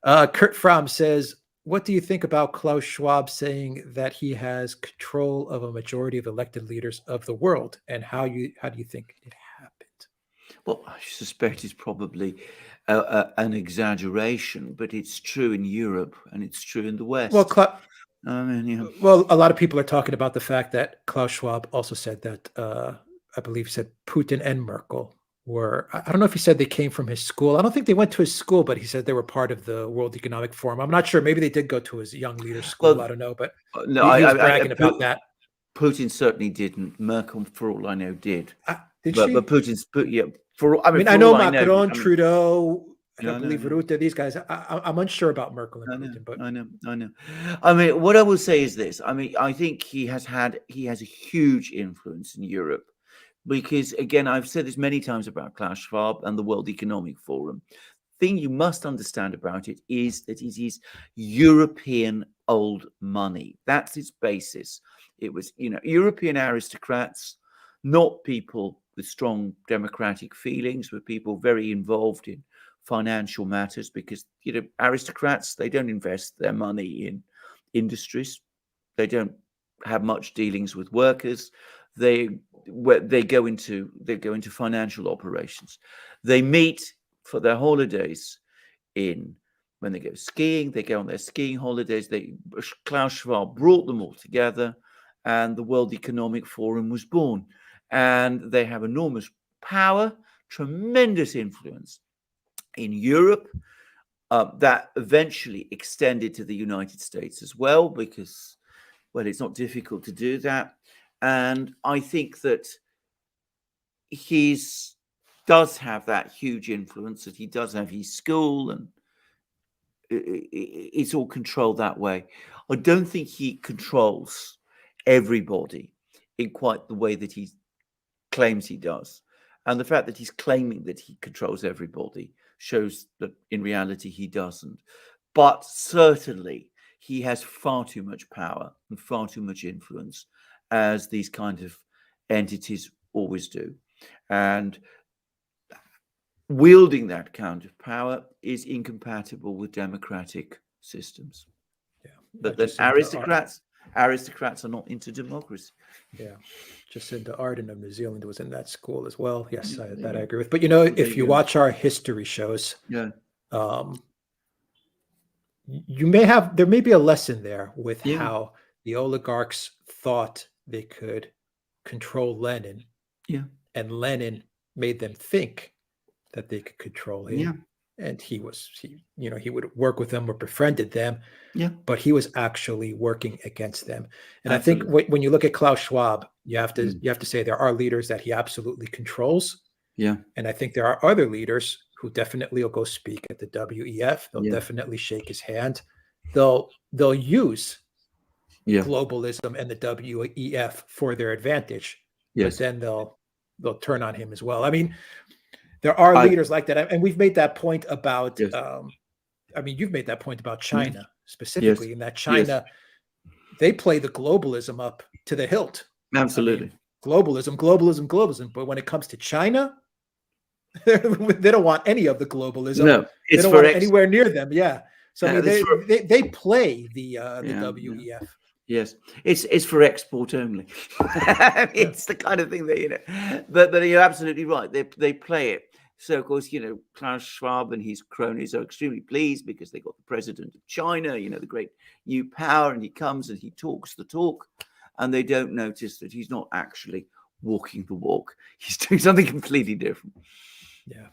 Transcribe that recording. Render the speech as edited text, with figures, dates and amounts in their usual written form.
Yeah. Kurt Fromm says, what do you think about Klaus Schwab saying that he has control of a majority of elected leaders of the world? And how do you think it happened? Well, I suspect it's probably an exaggeration, but it's true in Europe and it's true in the West. Well, I mean, yeah. Well, a lot of people are talking about the fact that Klaus Schwab also said that, I believe he said Putin and Merkel were, I don't know if he said they came from his school. I don't think they went to his school, but he said they were part of the World Economic Forum. I'm not sure. Maybe they did go to his young leader school. Well, I don't know, but no, he was bragging about that. Putin certainly didn't. Merkel, for all I know, did. Did she? But Putin's, yeah. I know Macron, Trudeau, I believe Rutte, these guys. I'm unsure about Merkel and Putin, but I know. I mean, what I will say is this. I mean, I think he has a huge influence in Europe because, again, I've said this many times about Klaus Schwab and the World Economic Forum. The thing you must understand about it is that it is European old money. That's its basis. It was, European aristocrats, not people with strong democratic feelings, but people very involved in financial matters, because aristocrats, they don't invest their money in industries, they don't have much dealings with workers, they go into financial operations. They meet for their holidays when they go skiing, they go on their skiing holidays. Klaus Schwab brought them all together, and the World Economic Forum was born, and they have enormous power, tremendous influence in Europe, that eventually extended to the United States as well, because, well, it's not difficult to do that. And I think that he does have that huge influence, that he does have his school, and it's all controlled that way. I don't think he controls everybody in quite the way that he claims he does. And the fact that he's claiming that he controls everybody shows that in reality he doesn't. But certainly he has far too much power and far too much influence, as these kind of entities always do. And wielding that kind of power is incompatible with democratic systems. Yeah. But then aristocrats are not into democracy. Yeah. Jacinda Ardern of New Zealand was in that school as well. Yes, that I agree with. But if you watch our history shows, there may be a lesson there with how the oligarchs thought they could control Lenin. Yeah. And Lenin made them think that they could control him. Yeah. And he would work with them or befriended them. Yeah. But he was actually working against them. And Absolutely. I think when you look at Klaus Schwab, you have to say there are leaders that he absolutely controls. Yeah. And I think there are other leaders who definitely will go speak at the WEF. They'll definitely shake his hand. They'll use globalism and the WEF for their advantage. Yes. But then they'll turn on him as well. I mean, there are leaders like that, and we've made that point about. You've made that point about China specifically, in that China, they play the globalism up to the hilt. Absolutely, globalism. But when it comes to China, they don't want any of the globalism. No, they don't want anywhere near them. Yeah, so they play the WEF. Yes, it's for export only. It's the kind of thing that but you're absolutely right. They play it. So of course, Klaus Schwab and his cronies are extremely pleased because they got the president of China, the great new power, and he comes and he talks the talk, and they don't notice that he's not actually walking the walk. He's doing something completely different. Yeah.